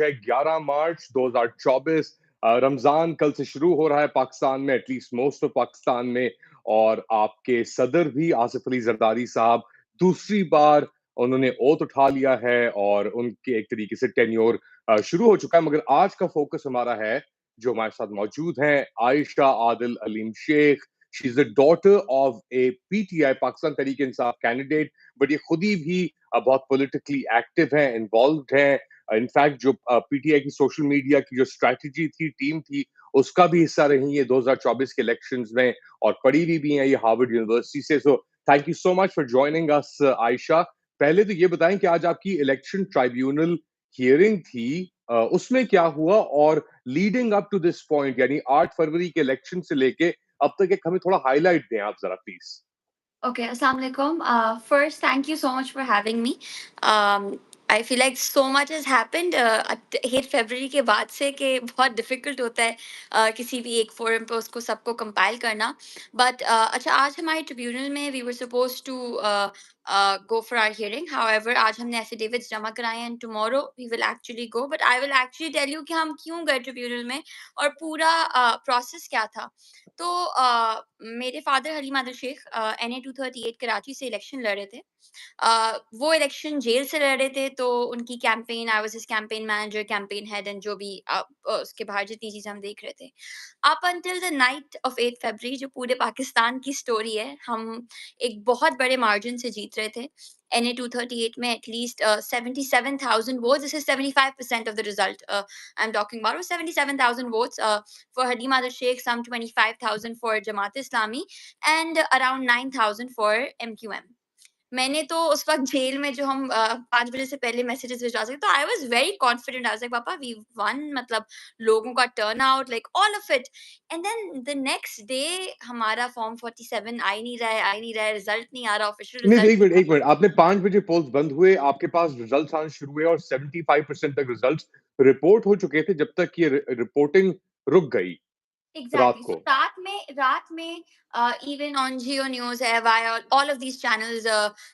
है 11 मार्च 2024। रमज़ान कल से शुरू हो रहा है पाकिस्तान में, एटलीस्ट मोस्ट ऑफ पाकिस्तान में। और आपके सदर भी आसिफ अली जरदारी साहब दूसरी बार उन्होंने ओथ उठा लिया है और उनके एक तरीके से टेन्योर शुरू हो चुका है। मगर आज का फोकस हमारा है, जो हमारे साथ मौजूद हैं, Ayesha Adil Aleem Sheikh. She is the daughter of a PTI, Pakistan Tehreek Insaf candidate, but ये खुद ही भी बहुत पॉलिटिकली एक्टिव हैं, इन्वॉल्व हैं। इनफैक्ट जो पीटीआई की सोशल मीडिया की जो स्ट्रैटेजी थी, टीम थी, उसका भी हिस्सा रही है 2024 के इलेक्शंस में, और पढ़ी हुई भी हैं ये हार्वर्ड यूनिवर्सिटी से। So thank you so much for joining us Ayesha. पहले तो ये बताएं कि आज आपकी इलेक्शन ट्राइब्यूनल हियरिंग थी, उसमें क्या हुआ, और leading up to this point यानी 8 फरवरी के इलेक्शन से लेके अब तक एक हमें थोड़ा हाईलाइट दें आप जरा please. Okay, Assalamu alaikum. First, thank you so much for having me. I feel like so much has happened. 8 फरवरी के बाद से कि बहुत डिफिकल्ट होता है किसी भी एक फोरम पे उसको सबको कंपाइल करना. बट अच्छा, आज हमारे ट्रिब्यूनल में we were suppose to go for our hearing. However आज हमने एफिडेविट्स जमा कराए हैं and tomorrow we will actually go. But I will actually tell you कि हम क्यों गए ट्रिब्यूनल में और पूरा प्रोसेस क्या था. तो मेरे फादर हलीम आदिल शेख NA 238 कराची से इलेक्शन लड़ रहे थे. वो इलेक्शन जेल से लड़ रहे थे, तो उनकी campaign, I was his campaign manager, campaign head and जो भी उसके बाहर जितनी चीजें हम देख रहे थे. Up until the night of 8 फरवरी जो पूरे पाकिस्तान की स्टोरी है, हम एक बहुत बड़े मार्जिन से जीत रहे थे. NA 238 में at least 77,000 votes. This is 75% of the result I am talking about. 77,000 votes for Haleem Adil Sheikh, some 25,000 for Jamaat Islami, and around 9,000 for MQM. मैंने तो उस वक़्त जेल में जो हम 5 बजे से पहले मैसेजेस भिजवा सकते, तो I was very confident. I was like papa we won, मतलब लोगों का turn out, like all of it. And then the next day हमारा फॉर्म 47 आ ही नहीं रहा है, रिजल्ट नहीं आ रहा, ऑफिशियल नहीं, रिजल्ट. एक मिनट, आपने 5 बजे पोल्स बंद हुए, आपके पास रिजल्ट्स आने शुरू हुए और 75% तक रिजल्ट्स रिपोर्ट हो चुके थे जब तक ये रिपोर्टिंग रुक गई रात Exactly. So को। रात में even on Geo News, via all of these channels,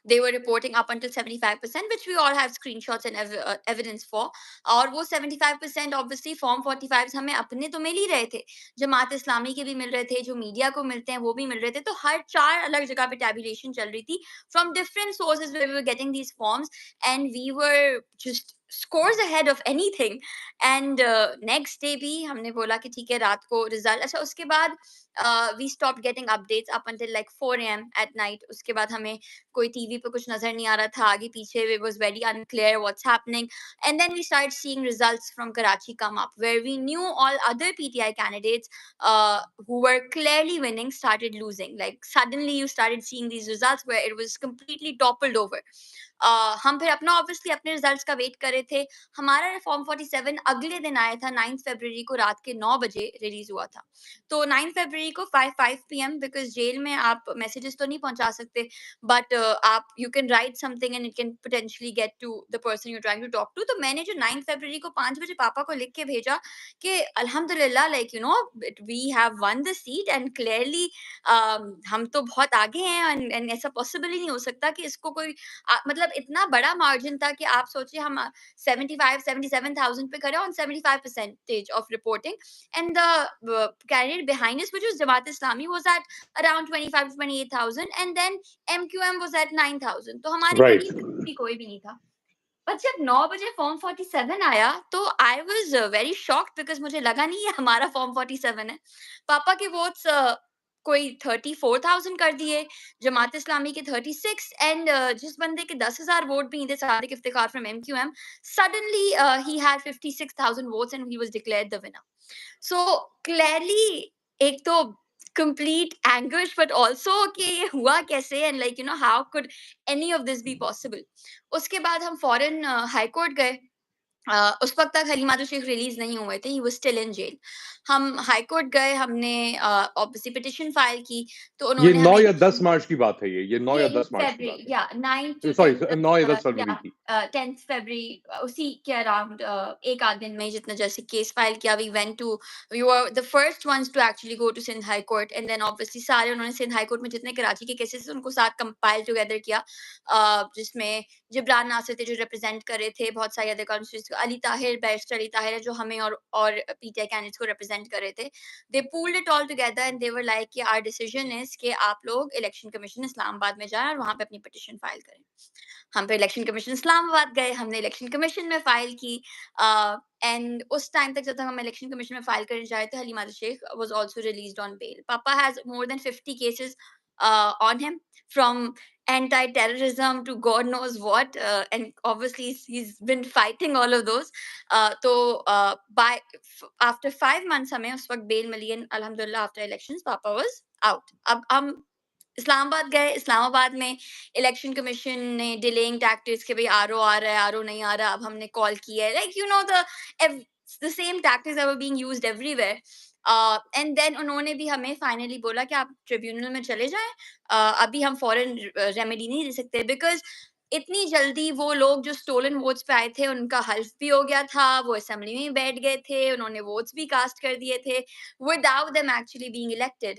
they were reporting up until 75%, which we all have screenshots and evidence for. और वो 75% obviously form 45 हमें अपने तो मिल ही रहे थे, जमात इस्लामी के भी मिल रहे थे, जो मीडिया को मिलते हैं वो भी मिल रहे थे. तो हर 4 अलग जगह पे tabulation चल रही थी from different sources where we were getting these forms, and we were just scores ahead of anything. And next day भी हमने बोला कि ठीक है रात को रिजल्ट. अच्छा, उसके बाद we stop getting updates up until like 4 AM at night. उसके बाद हमें कोई टीवी पे कुछ नजर नहीं आ रहा था, आगे पीछे it was very unclear what's happening. And then we start seeing results from Karachi come up where we knew all other PTI candidates who were clearly winning started losing. Like suddenly you started seeing these results where it was completely toppled over. हम फिर अपना obviously अपने results का wait कर रहे थे. हमारा form 47 अगले दिन आया था. 9 फरवरी को रात के 9 बजे रिलीज हुआ था. तो 9 फरवरी को 5 PM, बिकॉज जेल में आप मैसेजेस तो नहीं पहुंचा सकते, बट आप you can write something and it can potentially get to the person you trying to talk to. तो मैंने जो 9 फरवरी को 5 बजे पापा को लिख के भेजा कि अल्हम्दुलिल्लाह, like you know we have won the seat and clearly हम तो बहुत आगे हैं, एंड ऐसा पॉसिबल ही नहीं हो सकता कि इसको कोई मतलब इतना बड़ा मार्जिन था कि आप सोचिए हम 77,000 पे खड़े on 75% of reporting, and the candidate behind us, which was Jamaat Islami, was at around 25 to 28,000, and then MQM was at 9,000. तो हमारे राइट। करीब भी कोई भी नहीं था. पर जब 9 बजे फॉर्म 47 आया तो I was very shocked, because मुझे लगा नहीं है हमारा फॉर्म 47 है. पापा के वोट्स कोई 34,000 कर दिए, जमात इस्लामी के 36, एंड जिस बंदे के 10,000 वोट भी नहीं थे, Sadiq Iftikhar from MQM, suddenly he had 56,000 votes and he was declared the winner. So clearly एक तो complete anguish, but also कि ये हुआ कैसे, and like you know how could any of this be possible. उसके बाद हम फॉरेन हाई कोर्ट गए. उस वक्त तक हलीम आदिल शेख रिलीज नहीं हुए थे, he was still in jail. हम हाई कोर्ट गए, हमने ऑब्वियसली पिटिशन फाइल की, तो ये उन्होंने 9 हमें या 10 मार्च की बात है, ये 9 या ये 10 मार्च की बात फरवरी, या 9 है, to सॉरी 10th, 9 या 10 फरवरी या की। 10th फरवरी, उसी के अराउंड एक आध दिन में जितना जैसे केस फाइल किया. We were the first ones to actually go to Sindh high court, and then obviously सारे उन्होंने सिंध हाई कोर्ट में जितने कराची के केसेस थे उनको साथ कंपाइल टुगेदर किया, जिसमें जिब्रान नासिर थे जो रिप्रेजेंट कर रहे थे, बहुत सारे other constituencies Ali Tahir, barrister Ali Tahir है जो हमें और पीटीआई कैंडिडेट्स को रिप्रेजेंट कर रहे थे, दे pulled it all together and they were like कि आवर डिसीजन इज कि आप लोग इलेक्शन कमीशन इस्लामाबाद में जाएं और वहां पे अपनी पिटीशन फाइल करें। हम पे इलेक्शन कमीशन इस्लामाबाद गए, हमने इलेक्शन कमीशन में फाइल की एंड उस टाइम तक जब तक हम इलेक्शन कमीशन में फाइल करने जाए थे, Haleem Adil Sheikh was also released on bail. Papa has more than 50 cases on him, from anti-terrorism to God knows what, and obviously he's been fighting all of those. So after 5 months हमें उस वक्त bail मिली and alhamdulillah after elections Papa was out. अब हम इस्लामाबाद गए, इस्लामाबाद में election commission ने delaying tactics के भाई आरओ आ रहा है, आरओ नहीं आ रहा, अब हमने कॉल किया है, like the same tactics that were being used everywhere. And then उन्होंने भी हमें फाइनली बोला कि आप ट्रिब्यूनल में चले जाएं, अभी हम फॉरेन रेमेडी नहीं दे सकते, बिकॉज इतनी जल्दी वो लोग जो स्टोलन वोट्स पे आए थे उनका हल्फ भी हो गया था, वो असेंबली में बैठ गए थे, उन्होंने वोट्स भी कास्ट कर दिए थे without them actually being elected.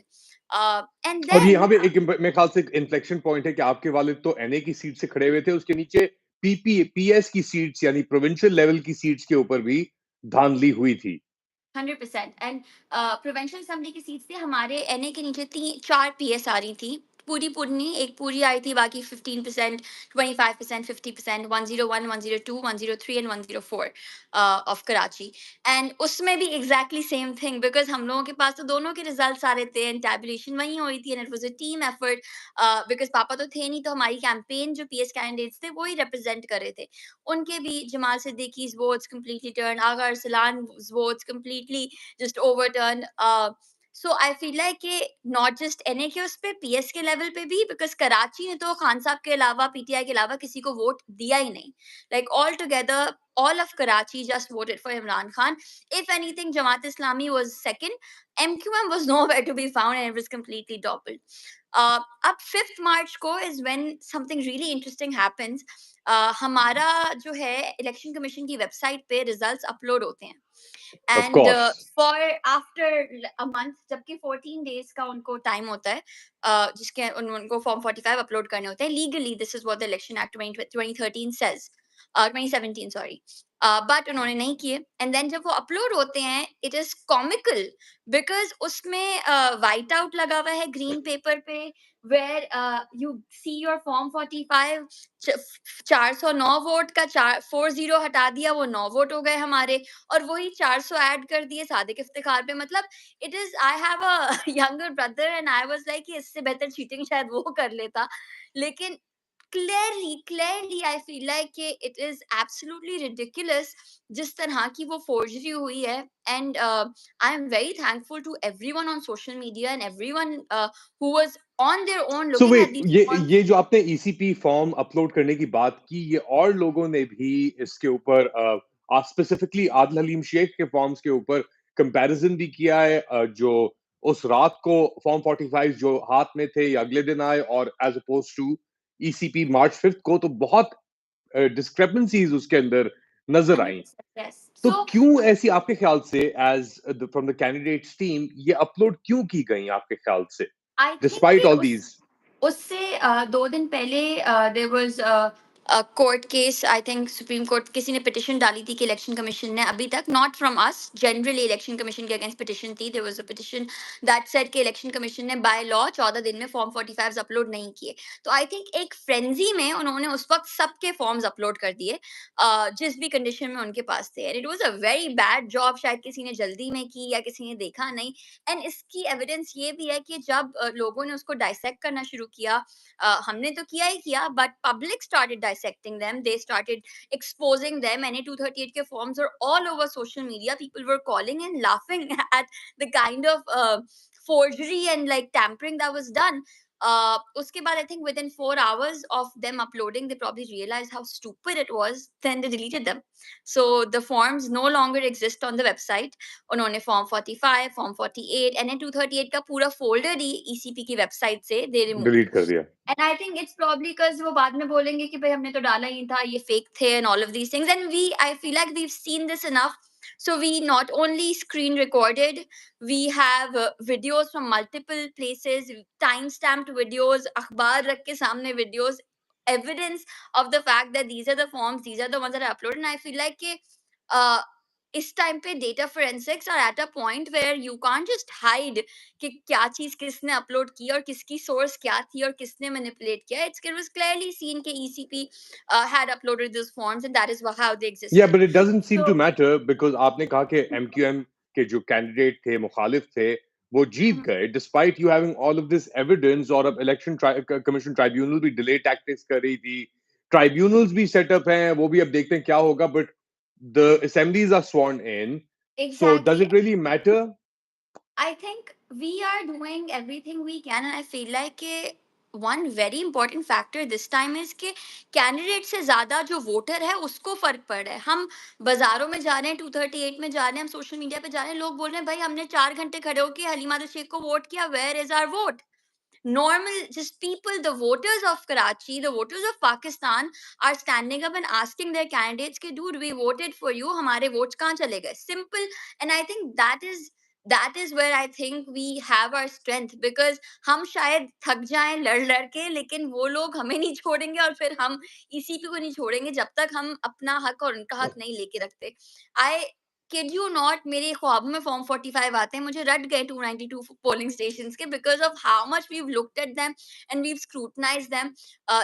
And और देन यहाँ पे एक मेरे ख्याल से एक इन्फ्लेक्शन पॉइंट है कि आपके वालिद तो एनए की सीट से खड़े हुए थे, उसके नीचे पीएस की सीट्स यानी प्रोविंशियल लेवल की सीट्स के ऊपर भी धांधली हुई थी। 100%। एंड प्रोविंशियल असेंबली की सीट्स थी हमारे एनए के नीचे 4 पीएस आ रही थी, पूरी पूरी एक पूरी आई थी, बाकी 15%, 25%, 50%, 101, 102, 103 एंड 104 ऑफ कराची। एंड उसमें भी एग्जैक्टली सेम थिंग, बिकॉज हम लोगों के पास तो दोनों के रिजल्ट आ रहे थे एंड टैबुलेशन वहीं हुई थी, and it was a team effort, because पापा तो थे नहीं, तो हमारी कैंपेन जो पीएस कैंडिडेट्स थे वो ही रिप्रेजेंट कर रहे थे। उनके भी Jamal सिद्दीकी's votes completely turned, Agha Arsalan's votes completely just overturned. So I feel like कि not just NA के उस पे PS के लेवल पे भी, because कराची ने तो खान साहब के अलावा PTI के अलावा किसी को वोट दिया ही नहीं, like all together all of Karachi just voted for Imran Khan. If anything, Jamaat Islami was second, MQM was nowhere to be found, and it was completely toppled. अब 5th March को is when something really interesting happens. हमारा जो है election commission की website पे results upload होते हैं, of and course for after a month, जबकि 14 डेज का उनको टाइम होता है, जिसके उनको फॉर्म 45 अपलोड करने होते हैं legally. This is what the election act 2013 says, 2017 sorry, but उन्होंने नहीं किए। एंड देन जब वो अपलोड होते हैं, इट इज कॉमिकल, बिकॉज उसमें वाइट आउट लगा हुआ है ग्रीन पेपर पे, where you see your form 45, 409 vote का 40 हटा दिया, वो 9 वोट हो गए हमारे, और वही 400 ऐड कर दिए सादिक इफ्तिखार पे। मतलब it is, I have a younger brother and I was like इससे बेहतर चीटिंग शायद वो कर लेता, लेकिन clearly I feel like it is absolutely ridiculous जिस तरह की वो forgery हुई है। And I am very thankful to everyone on social media and everyone who was on their own so looking at wait, these ये forms. जो आपने ECP form upload करने की बात की, ये और लोगों ने भी इसके ऊपर स्पेसिफिकली आदिल हलीम शेख के फॉर्म्स के ऊपर कंपैरिजन भी किया है, जो उस रात को फॉर्म 45 जो हाथ में थे या अगले दिन आए, और एज अपोज टू ईसीपी मार्च 5 को, तो बहुत डिस्क्रिपेंसीज उसके अंदर नजर आई। 100%, yes. तो So क्यों ऐसी आपके ख्याल से as from the candidates team ये अपलोड क्यों की गई आपके ख्याल से, I think डिस्पाइट कि ऑल दीज? उससे 2 दिन पहले there was court case, I think supreme court किसी ने पिटिशन डाली थी कि इलेक्शन कमीशन ने अभी तक, not from us, generally election commission के अगेंस्ट पिटिशन थी, there was a petition that said कि इलेक्शन कमीशन ने बाय लॉ 14 दिन में फॉर्म 45 अपलोड नहीं किए। तो आई थिंक एक फ्रेंजी में उन्होंने उस वक्त सबके फॉर्म्स अपलोड कर दिए जिस भी कंडीशन में उनके पास थे, and it was a very bad job, शायद किसी ने जल्दी में की या किसी ने देखा नहीं। एंड इसकी एविडेंस ये भी है कि जब लोगों ने उसको डाइसेक्ट करना शुरू किया, हमने तो किया ही किया, but public started dissecting them, they started exposing them, and 238 के forms are all over social media, people were calling and laughing at the kind of forgery and like tampering that was done. Uske baad, I think within 4 hours of them uploading, they probably realized how stupid it was. Then they deleted them. So the forms no longer exist on the website. उन्होंने form 45, form 48 and 238 का पूरा folder ही ECP की website से दे removed. Delete कर दिया। And I think it's probably because वो बाद में बोलेंगे कि भाई हमने तो डाला ही था, ये फेक थे and all of these things, and we, I feel like we have seen this enough, so we not only screen recorded, we have videos from multiple places, time stamped videos, akhbar rakh ke samne videos, evidence of the fact that these are the forms, these are the ones that are uploaded. And I feel like इस time पे data forensics are at a point where you can't just hide कि क्या चीज किसने upload की और किसकी source क्या थी और किसने मैनिपुलेट किया. It was clearly seen कि ECP had uploaded those forms and that is how they Yeah, existed. but it doesn't seem So to matter because आपने कहा कि MQM के जो कैंडिडेट थे, मुखालिफ थे, वो जीत mhm, गए despite you having all of this evidence. और अब इलेक्शन कमीशन ट्राइब्यूनल भी डिले टैक्टिक्स कर रही थी, ट्राइब्यूनल्स भी सेटअप हैं, वो भी अब देखते हैं क्या होगा. But the assemblies are sworn in, so does exactly. it really matter? I think we are doing everything we can, and I feel like one very important factor this time is कि candidate से ज्यादा जो voter है उसको फर्क पड़ रहा है. हम बाजारों में जा रहे हैं, 238 में जा रहे हैं, हम सोशल मीडिया पे जा रहे हैं, लोग बोल रहे हैं भाई हमने 4 घंटे खड़े होके हलीमा अब्दुल शेख को वोट किया, where is our vote. Normal just people, the voters of Karachi, the voters of Pakistan are standing up and asking their candidates कि dude we voted for you, हमारे votes कहाँ चले गए. Simple. And I think that is where I think we have our strength, because हम शायद थक जाएं लड़ के, लेकिन वो लोग हमें नहीं छोड़ेंगे और फिर हम ECP को नहीं छोड़ेंगे जब तक हम अपना हक और उनका हक नहीं लेके रखते. I किड यू नॉट, मेरे ख्वाब में फॉर्म 45 आते हैं, मुझे रट गए 292 पोलिंग स्टेशंस के, because of how much we looked at them and we scrutinised them.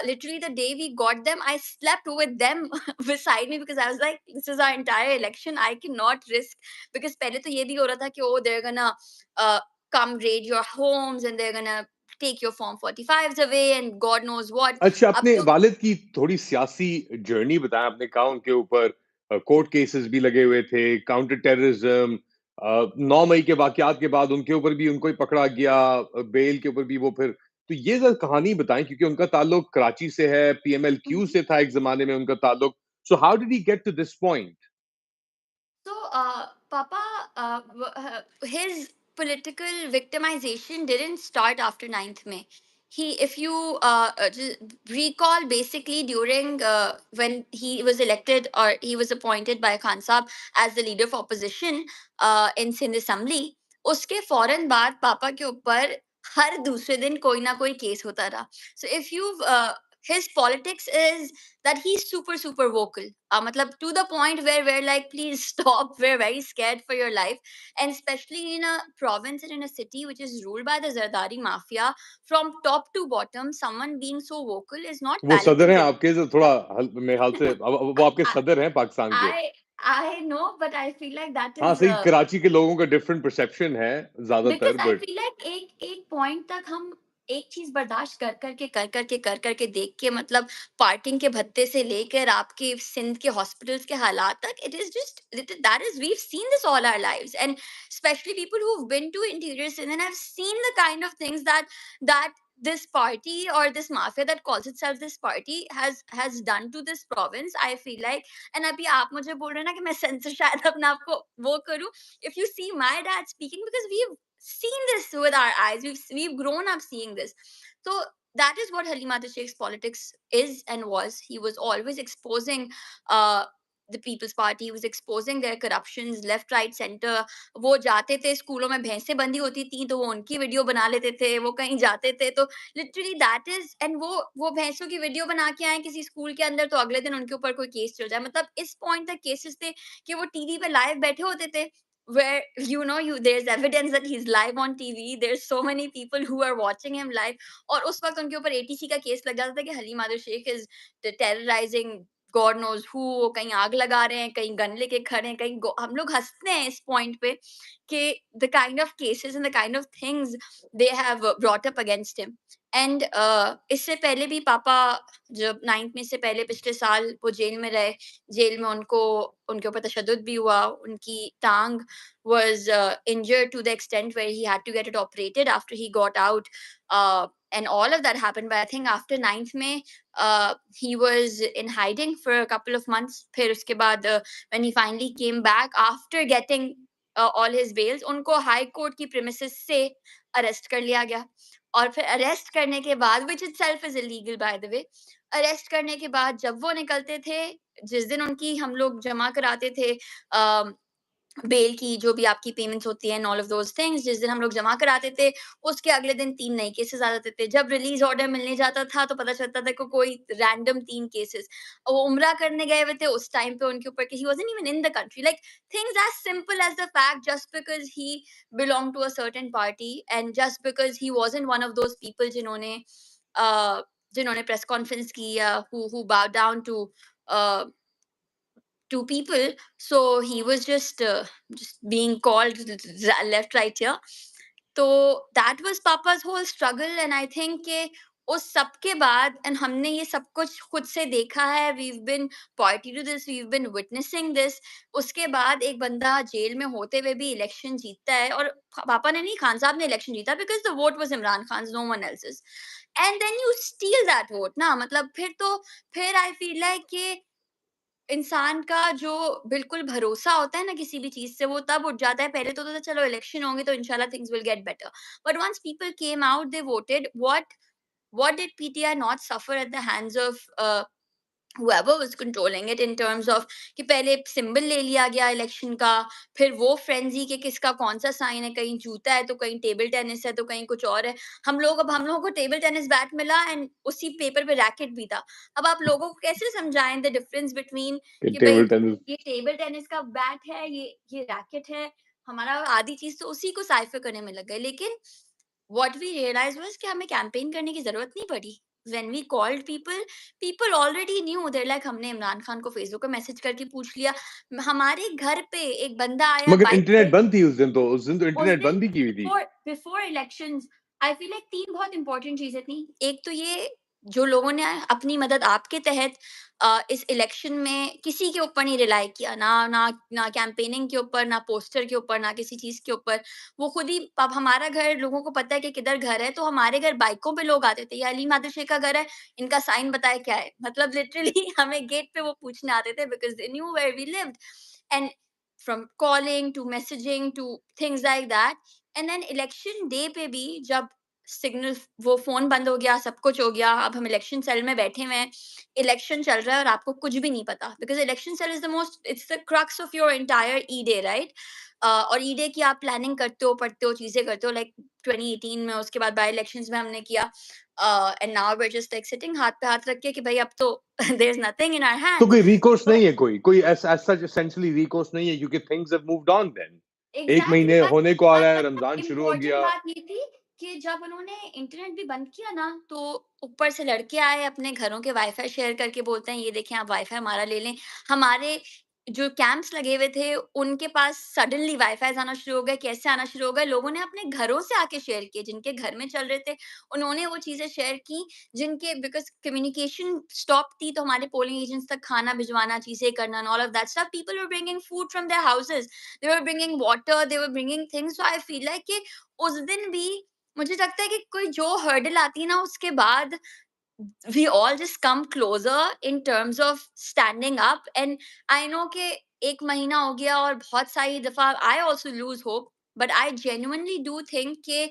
Literally the day we got them, I slept with them beside me because I was like this is our entire election, I cannot risk. Because पहले तो ये भी हो रहा था कि oh they're gonna uh, come raid your homes and they're gonna take your form 45s away and god knows what. अच्छा, अब अपने तो वालिद की थोड़ी सियासी जर्नी बताएं. आपने कहा उनके ऊपर कोर्ट केसेस भी लगे हुए थे, काउंटर टेररिज्म, 9 मई के वाकयात के बाद उनके ऊपर भी उनको ही पकड़ा गया, बेल के ऊपर भी वो फिर. तो ये जरा कहानी बताएं क्योंकि उनका ताल्लुक कराची से है, PMLQ से था एक जमाने में उनका ताल्लुक. So how did he get to this point? So, Papa, his political victimization didn't start after 9th May. If you just recall, basically during when he was elected or he was appointed by Khan Saab as the leader of opposition in Sindh Assembly, उसके फौरन बाद पापा के ऊपर हर दूसरे दिन कोई ना कोई केस होता रहा. So if you've his politics is that he's super vocal, matlab to the point where we're like please stop, we're very scared for your life. And especially in a province and in a city which is ruled by the Zardari mafia from top to bottom, someone being so vocal is not वो सदर हैं palatable. आपके, जो थोड़ा मेरे ख्याल से वो आपके I, सदर हैं पाकिस्तान के. I know, but I feel like that हाँ is सही, कराची के लोगों का डिफरेंट परसेप्शन है बिकॉज ज्यादातर, आई बट फील लाइक एक एक पॉइंट तक हम एक चीज बर्दाश्त कर करके देख के, मतलब पार्टिंग के भत्ते से लेकर आपके सिंध के हॉस्पिटल्स के हालात तक, it is just that is we seen this all our lives. And specially people who have been to interior Sindh and have seen the kind of things that this party or this mafia that calls itself this party has done to this province, I feel like. And अभी आप मुझे बोल रहे हैं ना कि मैं sensor शायद अपने आप को वो करूं. If you see my dad speaking, because we've seen this with our eyes, we've grown up seeing this. So that is what Haleem Adil Sheikh's politics is and was. He was always exposing uh the People's Party. He was exposing their corruptions left, right, center. वो जाते थे स्कूलों में, भैंसें बंधी होती थी तो वो उनकी वीडियो बना लेते थे. वो कहीं जाते थे तो लिटरली दैट इज, एंड वो भैंसों की वीडियो बना के आए किसी स्कूल के अंदर तो अगले दिन उनके ऊपर कोई केस चल जाए. मतलब इस पॉइंट तक केसेस थे कि वो टीवी पे लाइव बैठे होते थे, where there's evidence that he's live on TV. There's so many people who are watching him live. और उस वक्त उनके ऊपर ATC का केस लग जाता था कि haleem Adil Sheikh is terrorizing God knows who. वो कहीं आग लगा रहे हैं, कहीं गन लेके खड़े हैं, कहीं हम लोग हंसते हैं इस पॉइंट पे कि the kind of cases and the kind of things they have brought up against him. And इससे पहले भी पापा जब 9th में से पहले पिछले साल वो जेल में रहे, जेल में उनके ऊपर तशद्दुद भी हुआ. उनकी टांग was injured to the extent where he had to get it operated after he got out. And all of that happened, but I think after 9th May, he was in hiding for a couple of months. फिर उसके बाद when he finally came back after getting all his bails, उनको high court की premises से arrest कर लिया गया. और फिर अरेस्ट करने के बाद, which itself is illegal by the way, arrest करने के बाद जब वो निकलते थे, जिस दिन उनकी हम लोग जमा कराते थे बेल की जो भी आपकी पेमेंट्स होती हैं, ऑल ऑफ दोज़ थिंग्स, जिस दिन हम लोग जमा कराते थे, उसके अगले दिन 3 नए केसेस आ जाते थे। जब रिलीज़ ऑर्डर मिलने जाता था, तो पता चलता था कि कोई रैंडम 3 केसेस। वो उम्रा करने गए हुए थे, उस टाइम पे उनके ऊपर he wasn't even in the country. Like things as simple as the fact just because he belong to a certain party and just because he wasn't one of those people uh, जिन्होंने press conference की या हू bowed down uh, to people. So he was just being called left, right here. So that was Papa's whole struggle, and I think कि उस सब के बाद and हमने ये सब कुछ खुद से देखा है, we've been party to this, we've been witnessing this. उसके बाद एक बंदा जेल में होते हुए भी इलेक्शन जीतता है, और पापा ने नहीं, खान साहब ने इलेक्शन जीता because the vote was Imran Khan's, no one else's. And then you steal that vote ना, मतलब फिर I feel like कि इंसान का जो बिल्कुल भरोसा होता है ना किसी भी चीज़ से, वो तब उठ जाता है। पहले तो होता था चलो इलेक्शन होंगे तो इंशाल्लाह things will get better. But once people came out, they voted, what did PTI not suffer at the hands of whoever was controlling it in terms of कि पहले सिंबल ले लिया गया इलेक्शन का, फिर वो फ्रेंजी के किसका कौन सा साइन है, कहीं जूता है तो कहीं टेबल टेनिस है तो कहीं कुछ और है। हम लोगों को टेबल टेनिस बैट मिला एंड उसी पेपर पे रैकेट भी था। अब आप लोगों को कैसे समझाएं द डिफरेंस बिटवीन कि भाई टेबल टेनिस। ये टेबल टेनिस का बैट है, ये रैकेट है, हमारा आधी चीज तो उसी को साइफर करने में लग गए। लेकिन what we realized was कि हमें कैंपेन करने की जरूरत नहीं पड़ी। when we called people, people already knew, they're like हमने इमरान खान को फेसबुक पे मैसेज करके पूछ लिया। हमारे घर पे एक बंदा आया मगर बाइक पे। इंटरनेट बंद थी उस दिन तो उस इंटरनेट दिन बंद ही की हुई थी। बिफोर इलेक्शंस आई फील लाइक 3 बहुत इंपॉर्टेंट चीजें थी। एक तो ये, जो लोगों ने अपनी मदद आपके तहत इस इलेक्शन में किसी के ऊपर नहीं रिलाई किया, ना कैंपेनिंग के ऊपर, ना पोस्टर के ऊपर, ना किसी चीज के ऊपर। वो खुद ही, अब हमारा घर लोगों को पता है कि किधर घर है, तो हमारे घर बाइकों पे लोग आते थे, ये हलीम आदिल शेख का घर है, इनका साइन बताए क्या है, मतलब लिटरली हमें गेट पे वो पूछने आते थे because they knew where we lived. And from calling to messaging to things like that. And then election day पे भी जब सिग्नल, वो फोन बंद हो गया, सब कुछ हो गया, अब हम इलेक्शन सेल में बैठे हुए हैं, इलेक्शन चल रहा है और आपको कुछ भी नहीं पता, because election cell is the most, it's the crux of your entire E day, right. और ई डे की आप प्लानिंग करते हो, पढ़ते हो, चीजें करते हो, लाइक 2018 में, उसके बाद बाई इलेक्शंस में हमने किया। And now we are just like sitting हाथ पे हाथ रख के कि भाई अब तो there is nothing in our तो हैंड। कोई रिकोर्स नहीं है, कोई ऐसा सच एसेंशियली रिकोर्स नहीं है, क्योंकि things have moved on then. एक एग्जैक्टली महीने बट होने को आ रहा है, बट रमजान शुरू हो इम्पोर्टेंट गया। बात ये थी कि जब उन्होंने इंटरनेट भी बंद किया ना, तो ऊपर से लड़के आए अपने घरों के वाईफाई शेयर करके, बोलते हैं ये देखें आप वाईफाई हमारा ले लें। हमारे जो कैंप्स लगे हुए थे उनके पास सडनली वाईफाई आना शुरू हो गए। कैसे आना शुरू हो गए, लोगों ने अपने घरों से आके शेयर किए, जिनके घर में चल रहे थे उन्होंने वो चीजें शेयर की, जिनके बिकॉज कम्युनिकेशन स्टॉप थी, तो हमारे पोलिंग एजेंट्स तक खाना भिजवाना, चीजें करना, all of that stuff, people were bringing food from their houses, they were bringing water, they were bringing things. So I feel like कि उस दिन भी मुझे लगता है कि कोई जो हर्डल आती है ना, उसके बाद we all just come closer in terms of standing up. And I know कि एक महीना हो गया और बहुत सारी दफा I also lose hope, but I genuinely do think कि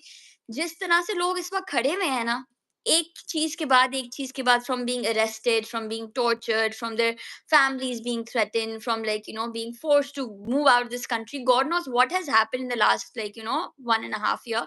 जिस तरह से लोग इस वक्त खड़े हुए हैं ना, एक चीज के बाद, from being arrested, from being tortured, from their families being threatened, from like being forced to move out of this country, god knows what has happened in the last 1.5 year.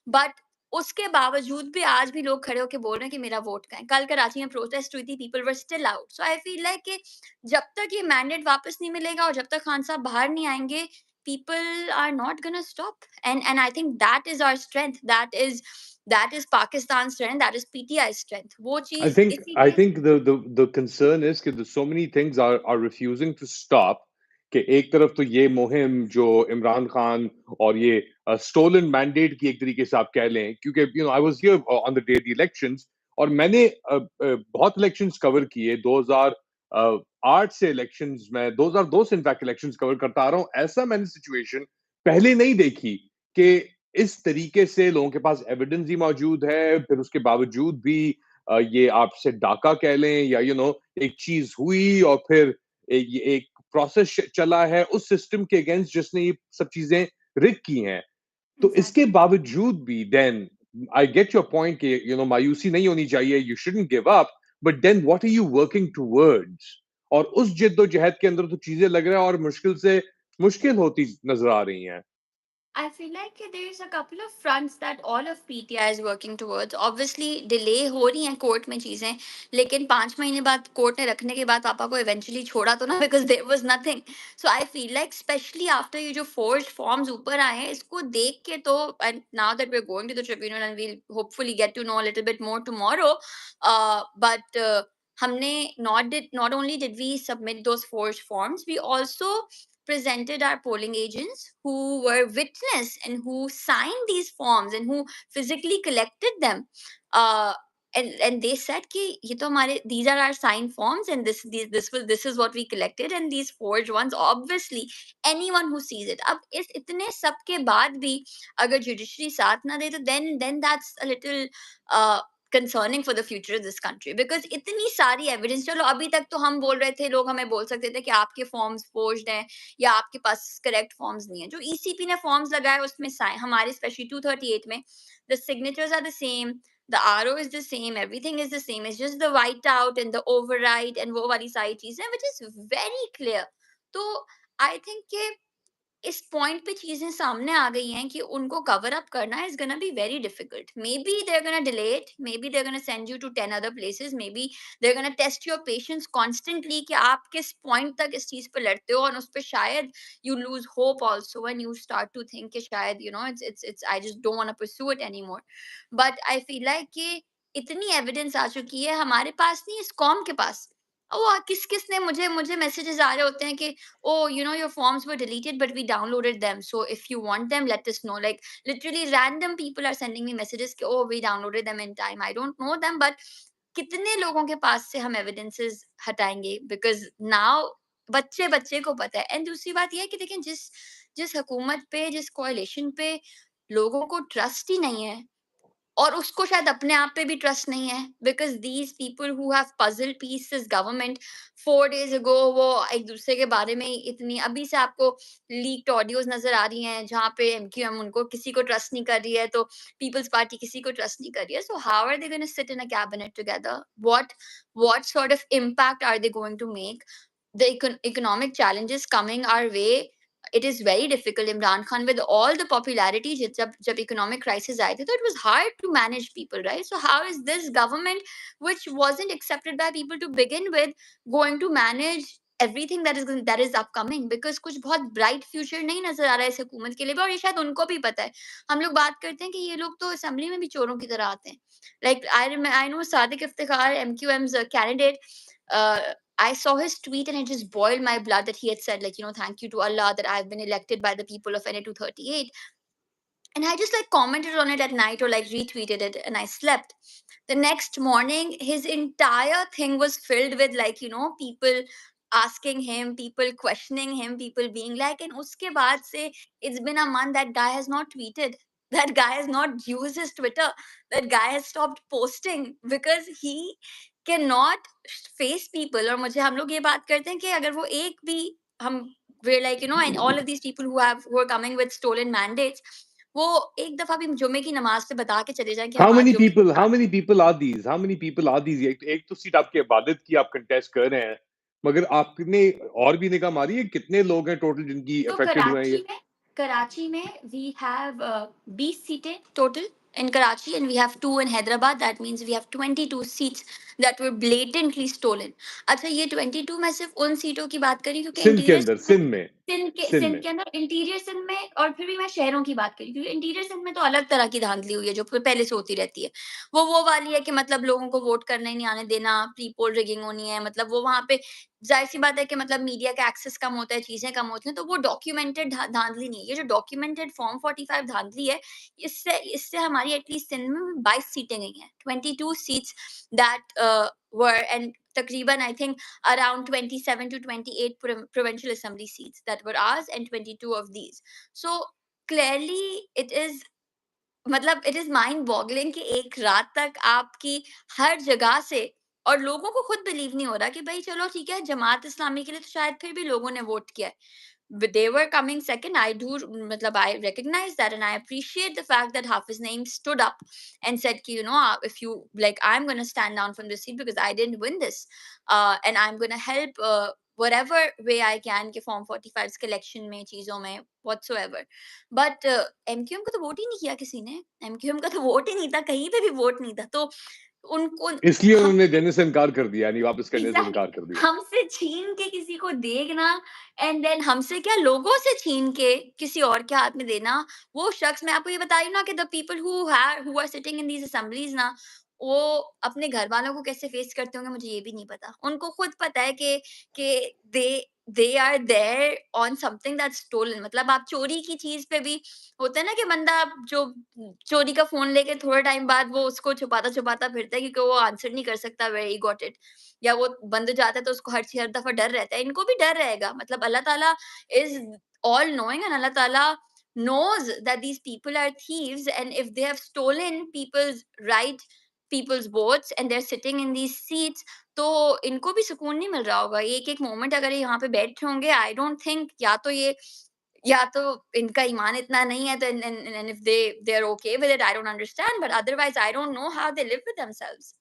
But उसके बावजूद भी आज भी लोग खड़े होके बोल रहे हैं कि मेरा वोट का है। कल कराची में प्रोटेस्ट हुई थी, people were still out. So I feel like कि जब तक ये मैंडेट वापस नहीं मिलेगा और जब तक खान साहब बाहर नहीं आएंगे, people are not gonna stop. And I think that is our strength, that is Pakistan's strength, that is PTI's strength. वो I चीज think I इसीलिए। think the concern is कि so many things are refusing to stop. कि एक तरफ तो ये मुहिम जो इमरान खान और ये स्टोलन मैंडेट की एक तरीके से आप कह लें, क्योंकि I was here on the day the elections, और मैंने बहुत इलेक्शंस कवर किए 2008 से इलेक्शंस में, 2002 से इनफैक्ट इलेक्शंस कवर करता आ रहा हूं। ऐसा मैंने सिचुएशन पहले नहीं देखी कि इस तरीके से लोगों के पास एविडेंस ही मौजूद है, फिर उसके बावजूद भी ये आपसे डाका कह लें या एक चीज हुई और फिर ये एक प्रोसेस चला है उस सिस्टम के अगेंस्ट जिसने ये सब चीजें रिग की हैं। तो इसके Exactly. बावजूद भी then I get your point कि मायूसी नहीं होनी चाहिए, you shouldn't give up, but then what are you working towards? और उस जिद्दोजहद के अंदर तो चीजें लग रहा है और मुश्किल से मुश्किल होती नजर आ रही हैं? I feel like there's a couple of fronts that all of PTI is working towards. Obviously, delay हो रही हैं कोर्ट में चीजें, लेकिन 5 महीने बाद कोर्ट ने रखने के बाद पापा को eventually छोड़ा तो ना, because there was nothing. So I feel like especially after ये जो forged forms ऊपर आए हैं, इसको देख के तो, and now that we're going to the tribunal and we'll hopefully get to know a little bit more tomorrow, but हमने not only did we submit those forged forms, we also presented our polling agents who were witness and who signed these forms and who physically collected them. Uh, and they said कि ये तो हमारे, these are our signed forms, and this is what we collected, and these forged ones, obviously anyone who sees it, अब इस इतने सब के बाद भी अगर judiciary साथ ना दे, तो then that's a little uh, concerning for the future of this country, because इतनी सारी evidence, चलो अभी तक तो हम बोल रहे थे, लोग हमें बोल सकते थे कि आपके forms forged हैं या आपके पास करेक्ट फॉर्म्स नहीं है। जो ईसीपी ने फॉर्म्स लगाए उसमें हमारे स्पेशली 238 में the signatures are the same, the RO is the same, everything is the same, it's just the white out and the overwrite एंड वो वाली सारी चीजें, व्हिच इज वेरी क्लियर। तो आई थिंक कि इस पॉइंट पे चीजें सामने आ गई हैं कि उनको कवर अप करना is gonna be very difficult. Maybe they are gonna delay it, maybe they are gonna send you to 10 other places, maybe they are gonna test your patience constantly कि आप किस point तक इस चीज पे लड़ते हो, और उस पे शायद you lose hope also when you start to think कि शायद it's I just don't want to pursue it anymore. But I feel like कि इतनी एविडेंस आ चुकी है हमारे पास, नहीं इस कॉम के पास। ओ किस किस ने मुझे मुझे मैसेजेस आ रहे होते हैं कि oh, your forms were deleted, but we downloaded them, so if you want them, let us know. Like literally random people are sending me messages कि oh, we downloaded them in time. I don't know them, but कितने लोगों के पास से हम evidences हटाएंगे, because now बच्चे बच्चे को पता है। एंड दूसरी बात यह है कि देखें, जिस जिस हुकूमत पे, जिस कोalition पे लोगों को ट्रस्ट ही नहीं है, और उसको शायद अपने आप पे भी ट्रस्ट नहीं है, because these people who have puzzle piece this government 4 days ago, वो एक दूसरे के बारे में इतनी, अभी से आपको लीक्ड ऑडियोज नजर आ रही हैं जहाँ पे एमक्यूएम उनको किसी को ट्रस्ट नहीं कर रही है, तो पीपल्स पार्टी किसी को ट्रस्ट नहीं कर रही है। So how are they going to sit in a cabinet together? What sort of impact are they going to make? The economic challenges coming our way, it is very difficult. Imran Khan, with all the popularity, jab economic crisis aaye the, so it was hard to manage people, right? So how is this government, which wasn't accepted by people to begin with, going to manage everything that is upcoming? Because कुछ बहुत bright future नहीं नजर आ रहा है इस हुकूमत के लिए भी, और ये शायद उनको भी पता है। हम लोग बात करते हैं कि ये लोग तो असेंबली में भी चोरों की तरह आते हैं। Like I know Sadiq Iftikhar, MQM's candidate, uh, I saw his tweet and it just boiled my blood that he had said, like, thank you to Allah that I've been elected by the people of NA 238. And I just like commented on it at night or like retweeted it, and I slept. The next morning, his entire thing was filled with like, people asking him, people questioning him, people being like, and uske baad se, it's been a month that guy has not tweeted. That guy has not used his Twitter. That guy has stopped posting because he cannot face people. और मुझे हम लोग ये बात करते हैं कि अगर वो एक भी हम, we're like, and all of these people who are coming with stolen mandates, वो एक दफा भी जुम्मे की नमाज पे बता के चले जाएं कि How हमारा many जुम्मे people? How many people are these? How many people are these? एक तो सीट आपकी इबादत की आप कंटेस्ट कर रहे हैं, मगर आपने और भी निगाह मारी है कितने लोग हैं टोटल जिनकी तो अफेक्टेड हुए हैं ये? कराची में वी हैव 20 सीटें total in Karachi, and we have 2 in Hyderabad. That means we have 22 seats that were blatantly stolen. अच्छा, ये 22 में सिर्फ उन सीटों की बात करी क्योंकि सिंध के इंटीरियर अंदर, सिंध में, सिंध सिंध में। के अंदर, इंटीरियर सिंध में, और फिर भी मैं शहरों की बात करी क्योंकि इंटीरियर सिंध में तो अलग तरह की धांधली हुई है जो पहले से होती रहती है। वो वाली है कि मतलब लोगों को वोट करने नहीं आने देना, प्री पोल रिगिंग होनी है, मतलब वो वहाँ पे जाहिर सी बात है कि मतलब मीडिया का एक्सेस कम होता है, चीजें कम होती हैं, तो वो डॉक्यूमेंटेड धांधली नहीं है। ये जो डॉक्यूमेंटेड फॉर्म 45 धांधली है, इससे इससे हमारी एटलीस्ट सिंध में 22 सीटें गई हैं, 22 सीट्स दैट वर, एंड तकरीबन I think around 27 to 28 provincial assembly seats that were ours, and 22 of these. So clearly it is, मतलब इट इज माइंड बॉगलिंग कि एक रात तक आपकी हर जगह से, और लोगों को खुद बिलीव नहीं हो रहा कि भाई चलो ठीक है, जमात इस्लामी के लिए तो शायद फिर भी लोगों ने वोट किया है, but they were coming second. I do, matlab, I recognize that, and I appreciate the fact that Hafiz Naeem stood up and said, ki, if you like, I'm going to stand down from this seat because I didn't win this, and I'm going to help whatever way I can कि Form 45 के election में चीजों में whatsoever. But MQM को तो vote ही नहीं किया किसी ने, MQM का तो वोट ही नहीं था, कहीं पे भी वोट नहीं था, तो उनको इसलिए हम उन्होंने देने से इनकार कर दिया, यानी वापस करने से एग्जैक्टली इनकार कर दिया। हमसे छीन के किसी को देखना एंड देन हमसे क्या लोगों से छीन के किसी और के हाथ में देना, वो शख्स मैं आपको ये बता रही हूँ ना कि the people who are sitting in these assemblies ना, वो अपने घर वालों को कैसे फेस करते होंगे मुझे ये भी नहीं पता। उनको खुद पता है कि they they are there on something that's stolen. मतलब आप चोरी की चीज पे भी होता है ना कि बंदा जो चोरी का फोन लेके थोड़ा टाइम बाद वो उसको छुपाता छुपाता फिरता है क्योंकि वो आंसर नहीं कर सकता वेयर ही गॉट इट, या वो बंद जाता है तो उसको हर दफा डर रहता है। इनको भी डर रहेगा। मतलब अल्लाह ताला is all knowing and Allah Ta'ala knows that these people are thieves, and if they have stolen people's right, people's votes, and they're sitting in these seats, तो इनको भी सुकून नहीं मिल रहा होगा। एक एक मोमेंट अगर ये यहाँ पे बैठे होंगे, आई डोंट थिंक या तो इनका ईमान इतना नहीं है, तो and if they're okay with it, I don't understand, but otherwise I don't know how they live with themselves.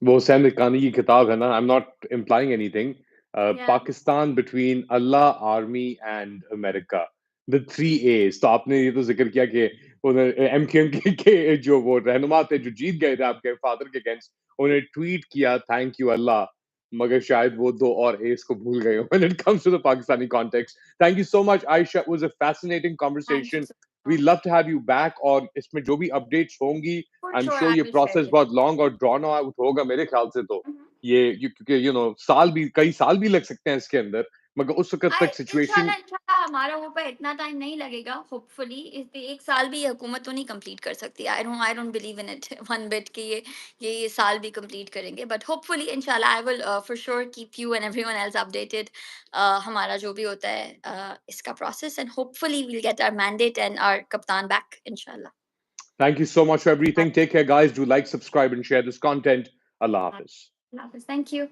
वो सैम रिकानी की किताब है ना, I am not implying anything, Yeah. Pakistan between Allah, army and America, the three A's. तो आपने ये तो जिक्र किया कि एमकेएम के जो वो रहनुमा थे जो जीत गए थे आपके फादर के अगेंस्ट, उन्हें ट्वीट किया थैंक यू अल्लाह, मगर शायद वो दो और एज को भूल गए when it comes to the Pakistani context. Thank you so much Ayesha, it was a fascinating Thank you conversation. so we much. Love to have you back, और इसमें जो भी अपडेट्स होंगी, For I am sure, sure I ये will share process it. बहुत long और drawn out होगा मेरे ख्याल से। तो Mhm. ये क्योंकि साल भी, कई साल भी लग सकते हैं इसके अंदर, मगर उस वक़्त तक सिचुएशन। इंशाल्लाह हमारा वो पे इतना टाइम नहीं लगेगा होपफुली। इस एक साल भी ये हुकूमत तो नहीं कंप्लीट कर सकती। I don't believe in it one bit कि ये साल भी कंप्लीट करेंगे, बट होपफुली इंशाल्लाह I will for sure keep you and everyone else updated हमारा जो भी होता है इसका process, and hopefully we will get our mandate and our कप्तान बैक इंशाल्लाह। Thank you so much for everything, take care guys, do like, subscribe and share this content. अल्लाह हाफ़िज़। Thank you.